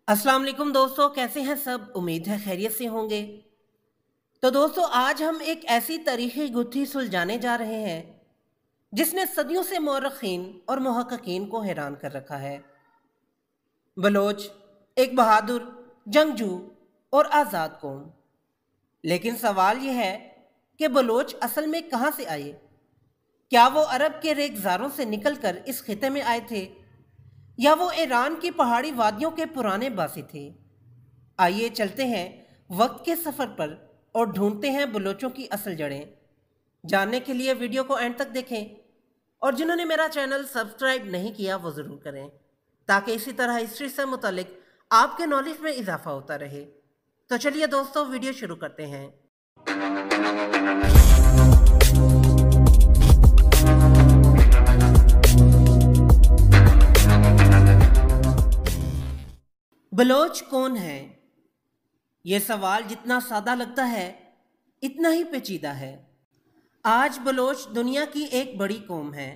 अस्सलाम वालेकुम दोस्तों, कैसे हैं सब। उम्मीद है खैरियत से होंगे। तो दोस्तों, आज हम एक ऐसी तारीखी गुत्थी सुलझाने जा रहे हैं जिसने सदियों से मौरखीन और मुहक्किकीन को हैरान कर रखा है। बलोच एक बहादुर, जंगजू और आज़ाद कौम। लेकिन सवाल यह है कि बलोच असल में कहाँ से आए। क्या वो अरब के रेगजारों से निकलकर इस खिते में आए थे, या वो ईरान की पहाड़ी वादियों के पुराने बासी थे। आइए चलते हैं वक्त के सफ़र पर और ढूंढते हैं बलोचों की असल जड़ें। जानने के लिए वीडियो को एंड तक देखें, और जिन्होंने मेरा चैनल सब्सक्राइब नहीं किया वो ज़रूर करें, ताकि इसी तरह हिस्ट्री से मुतालिक आपके नॉलेज में इजाफा होता रहे। तो चलिए दोस्तों, वीडियो शुरू करते हैं। बलोच कौन है? यह सवाल जितना सादा लगता है इतना ही पेचीदा है। आज बलोच दुनिया की एक बड़ी कौम है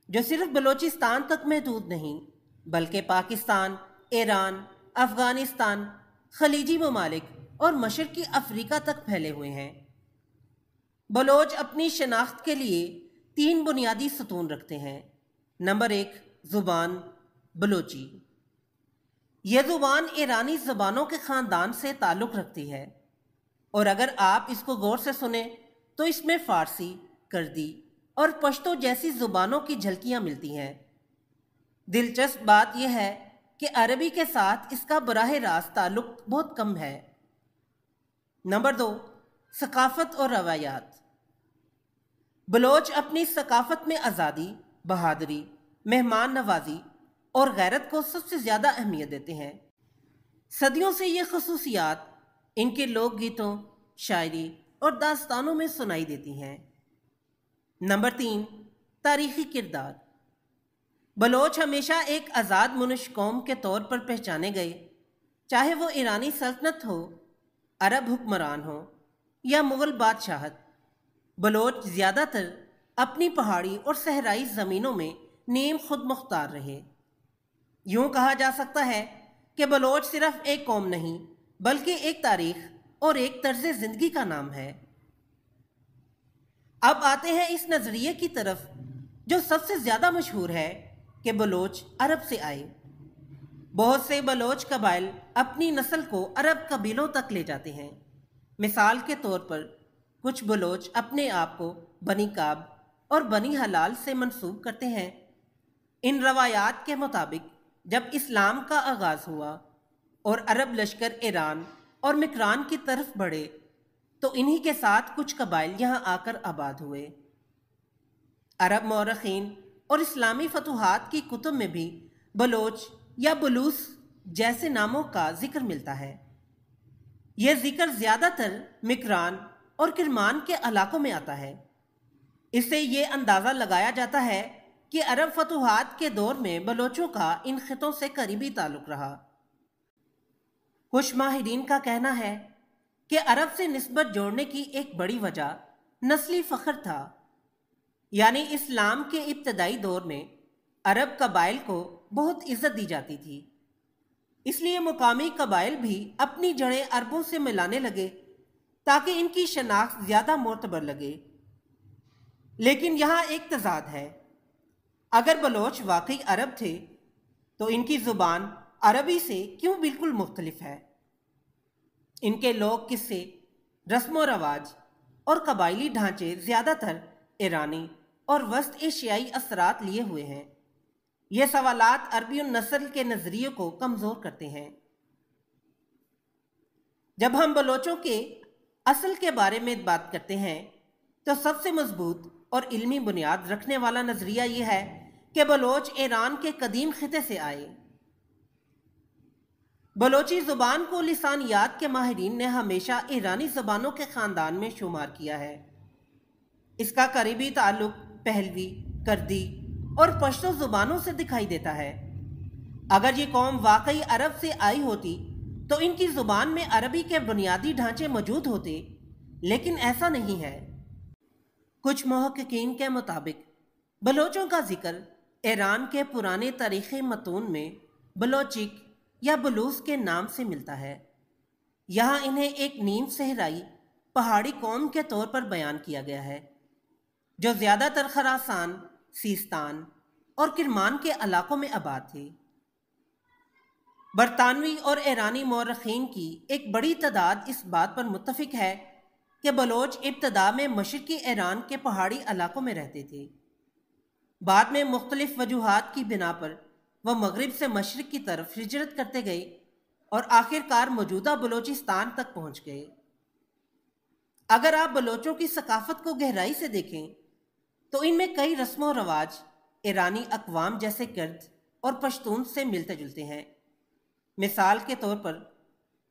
जो सिर्फ बलोचिस्तान तक महदूद नहीं, बल्कि पाकिस्तान, ईरान, अफगानिस्तान, खलीजी ममालिक और मशरकी अफ्रीका तक फैले हुए हैं। बलोच अपनी शनाख्त के लिए 3 बुनियादी सतून रखते हैं। नंबर 1, ज़ुबान बलोची। यह ज़ुबान ईरानी ज़बानों के ख़ानदान से ताल्लुक़ रखती है, और अगर आप इसको गौर से सुने तो इसमें फ़ारसी, कर्दी और पश्तो जैसी ज़ुबानों की झलकियाँ मिलती हैं। दिलचस्प बात यह है कि अरबी के साथ इसका बराह रास्त ताल्लुक़ बहुत कम है। नंबर 2, सकाफ़त और रवायात। बलोच अपनी सकाफ़त में आज़ादी, बहादुरी, मेहमान नवाजी और गैरत को सबसे ज़्यादा अहमियत देते हैं। सदियों से ये खसूसियात इनके लोकगीतों, शायरी और दास्तानों में सुनाई देती हैं। नंबर 3, तारीख़ी किरदार। बलोच हमेशा एक आज़ाद मुनश कौम के तौर पर पहचाने गए, चाहे वो ईरानी सल्तनत हो, अरब हुक्मरान हो या मुग़ल बादशाहत। बलोच ज़्यादातर अपनी पहाड़ी और सहराई ज़मीनों में नीम खुद मुख्तार रहे। यूँ कहा जा सकता है कि बलोच सिर्फ एक कौम नहीं, बल्कि एक तारीख और एक तर्ज ज़िंदगी का नाम है। अब आते हैं इस नज़रिए की तरफ जो सबसे ज़्यादा मशहूर है कि बलोच अरब से आए। बहुत से बलोच कबाइल अपनी नस्ल को अरब कबीलों तक ले जाते हैं। मिसाल के तौर पर कुछ बलोच अपने आप को बनी काब और बनी हलाल से मंसूब करते हैं। इन रवायात के मुताबिक जब इस्लाम का आगाज़ हुआ और अरब लश्कर ईरान और मिक्रान की तरफ बढ़े, तो इन्हीं के साथ कुछ कबाइल यहाँ आकर आबाद हुए। अरब मौरखीन और इस्लामी फतूहात की कुतुब में भी बलोच या बलूस जैसे नामों का जिक्र मिलता है। यह जिक्र ज़्यादातर मिक्रान और किरमान के इलाकों में आता है। इससे ये अंदाज़ा लगाया जाता है कि अरब फतूहात के दौर में बलोचों का इन खितों से करीबी ताल्लुक़ रहा। कुछ माहिरीन का कहना है कि अरब से निस्बत जोड़ने की एक बड़ी वजह नस्ली फ़ख्र था, यानी इस्लाम के इब्तदाई दौर में अरब कबाइल को बहुत इज़्ज़त दी जाती थी, इसलिए मुकामी कबाइल भी अपनी जड़ें अरबों से मिलाने लगे ताकि इनकी शनाख्त ज़्यादा मोतबर लगे। लेकिन यहाँ एक तज़ाद है। अगर बलोच वाकई अरब थे तो इनकी ज़ुबान अरबी से क्यों बिल्कुल मुख्तलिफ है? इनके लोक किस्से, रस्म व रवाज और कबायली ढांचे ज़्यादातर ईरानी और वस्त एशियाई असरात लिए हुए हैं। ये सवालात अरबी नस्ल के नज़रिए को कमज़ोर करते हैं। जब हम बलोचों के असल के बारे में बात करते हैं तो सबसे मजबूत और इल्मी बुनियाद रखने वाला नज़रिया ये है कि बलोच ईरान के कदीम खिते से आए। बलोची ज़ुबान को लिसानियात के माहिरीन ने हमेशा ईरानी ज़बानों के ख़ानदान में शुमार किया है। इसका करीबी ताल्लुक़ पहलवी, कर्दी और पश्तो ज़ुबानों से दिखाई देता है। अगर ये कौम वाकई अरब से आई होती तो इनकी ज़ुबान में अरबी के बुनियादी ढांचे मौजूद होते, लेकिन ऐसा नहीं है। कुछ मुहक्किकीन के मुताबिक बलोचों का जिक्र ईरान के पुराने तारीख़ी मतून में बलोचिक, یا बलूस के नाम से मिलता है। यहाँ इन्हें एक नीम सहराई पहाड़ी कौम के तौर पर बयान किया गया है, जो ज़्यादातर खरासान, सीस्तान और किरमान के इलाकों में आबाद थे। बरतानवी और ईरानी मौरखीन की एक बड़ी तादाद इस बात पर मुत्तफिक है कि बलोच इब्तदा में मशरकी ईरान के पहाड़ी इलाकों में रहते थे। बाद में मुख्तलिफ वजूहात की बिना पर वह मगरिब से मशरक की तरफ हिजरत करते गए और आखिरकार मौजूदा बलोचिस्तान तक पहुंच गए। अगर आप बलोचों की सकाफत को गहराई से देखें तो इनमें कई रस्म व रवाज ईरानी अकवाम जैसे कर्द और पश्तून से मिलते जुलते हैं। मिसाल के तौर पर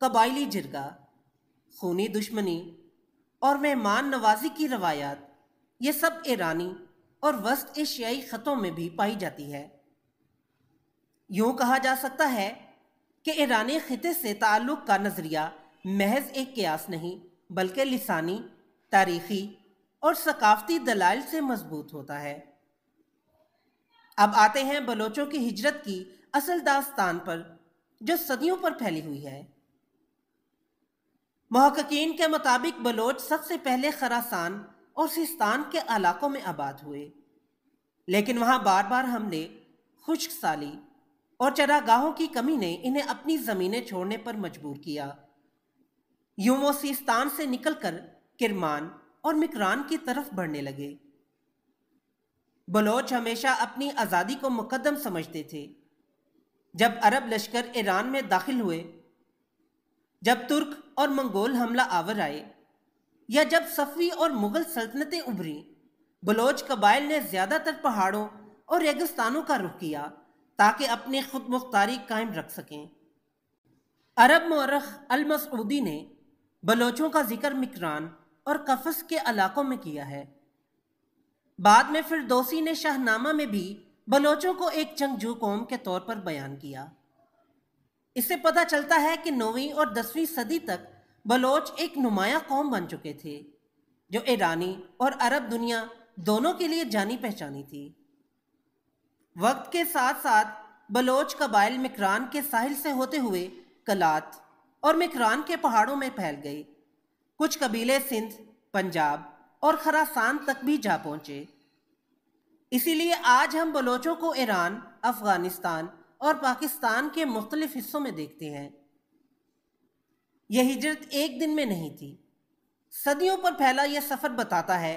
कबायली जिरगा, खूनी दुश्मनी और मेहमान नवाजी की रवायात, ये सब ईरानी और वस्त एशियाई खतों में भी पाई जाती है। यूं कहा जा सकता है कि ईरानी खिते से ताल्लुक़ का नज़रिया महज एक क़ियास नहीं बल्कि लिसानी, तारीख़ी और सकाफ़ती दलाइल से मजबूत होता है। अब आते हैं बलोचों की हिजरत की असल दास्तान पर, जो सदियों पर फैली हुई है। मुहक्किकीन के मुताबिक बलोच सबसे पहले खरासान और सिस्तान के इलाकों में आबाद हुए, लेकिन वहां बार बार हमले, खुश्क साली और चरागाहों की कमी ने इन्हें अपनी ज़मीनें छोड़ने पर मजबूर किया। यूं वो सिस्तान से निकलकर किरमान और मिकरान की तरफ बढ़ने लगे। बलोच हमेशा अपनी आज़ादी को मुकद्दम समझते थे। जब अरब लश्कर ईरान में दाखिल हुए, जब तुर्क और मंगोल हमला आवर आए, या जब सफ़वी और मुग़ल सल्तनतें उभरी, बलोच कबाइल ने ज़्यादातर पहाड़ों और रेगिस्तानों का रुख किया ताकि अपनी खुद मुख्तारी कायम रख सकें। अरब मौरख अल-मसऊदी ने बलोचों का जिक्र मिकरान और कफस के इलाकों में किया है। बाद में फिरदौसी ने शाहनामा में भी बलोचों को एक जंगजू कौम के तौर पर बयान किया। इससे पता चलता है कि 9वीं और 10वीं सदी तक बलोच एक नुमाया कौम बन चुके थे, जो ईरानी और अरब दुनिया दोनों के लिए जानी पहचानी थी। वक्त के साथ साथ बलोच कबाइल मिकरान के साहिल से होते हुए कलात और मिकरान के पहाड़ों में फैल गए। कुछ कबीले सिंध, पंजाब और खरासान तक भी जा पहुंचे। इसीलिए आज हम बलोचों को ईरान, अफगानिस्तान और पाकिस्तान के मुख्तलिफ हिस्सों में देखते हैं। यह हिजरत एक दिन में नहीं थी। सदियों पर फैला यह सफ़र बताता है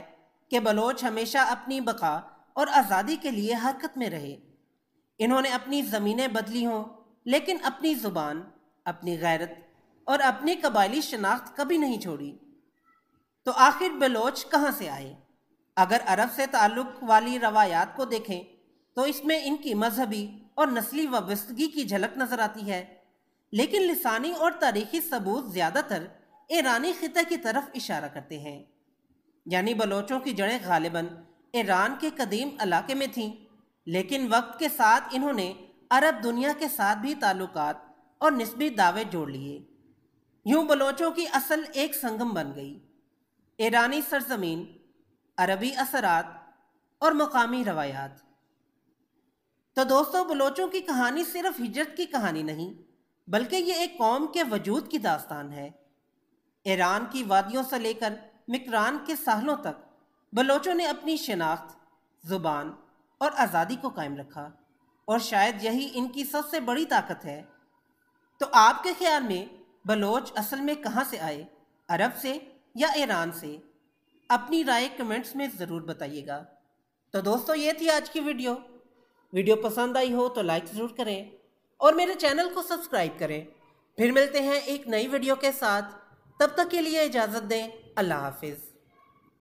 कि बलोच हमेशा अपनी बका और आज़ादी के लिए हरकत में रहे। इन्होंने अपनी ज़मीनें बदली हों, लेकिन अपनी ज़ुबान, अपनी गैरत और अपनी कबायली शनाख्त कभी नहीं छोड़ी। तो आखिर बलोच कहाँ से आए? अगर अरब से ताल्लुक़ वाली रवायात को देखें तो इसमें इनकी मजहबी और नस्ली वाबस्तगी की झलक नज़र आती है, लेकिन लिसानी और तारीख़ी सबूत ज़्यादातर ईरानी खिते की तरफ इशारा करते हैं। यानी बलोचों की जड़ें गालिबन ईरान के कदीम इलाके में थीं, लेकिन वक्त के साथ इन्होंने अरब दुनिया के साथ भी ताल्लुकात और निस्बी दावे जोड़ लिए। यूं बलोचों की असल एक संगम बन गई, ईरानी सरजमीन, अरबी असरात और मकामी रवायात। तो दोस्तों, बलोचों की कहानी सिर्फ हिजरत की कहानी नहीं, बल्कि ये एक कौम के वजूद की दास्तान है। ईरान की वादियों से लेकर मिकरान के साहलों तक बलोचों ने अपनी शनाख्त, ज़ुबान और आज़ादी को कायम रखा, और शायद यही इनकी सबसे बड़ी ताकत है। तो आपके ख्याल में बलोच असल में कहाँ से आए, अरब से या ईरान से? अपनी राय कमेंट्स में ज़रूर बताइएगा। तो दोस्तों, ये थी आज की वीडियो पसंद आई हो तो लाइक ज़रूर करें और मेरे चैनल को सब्सक्राइब करें। फिर मिलते हैं एक नई वीडियो के साथ, तब तक के लिए इजाज़त दें। अल्लाह हाफिज़।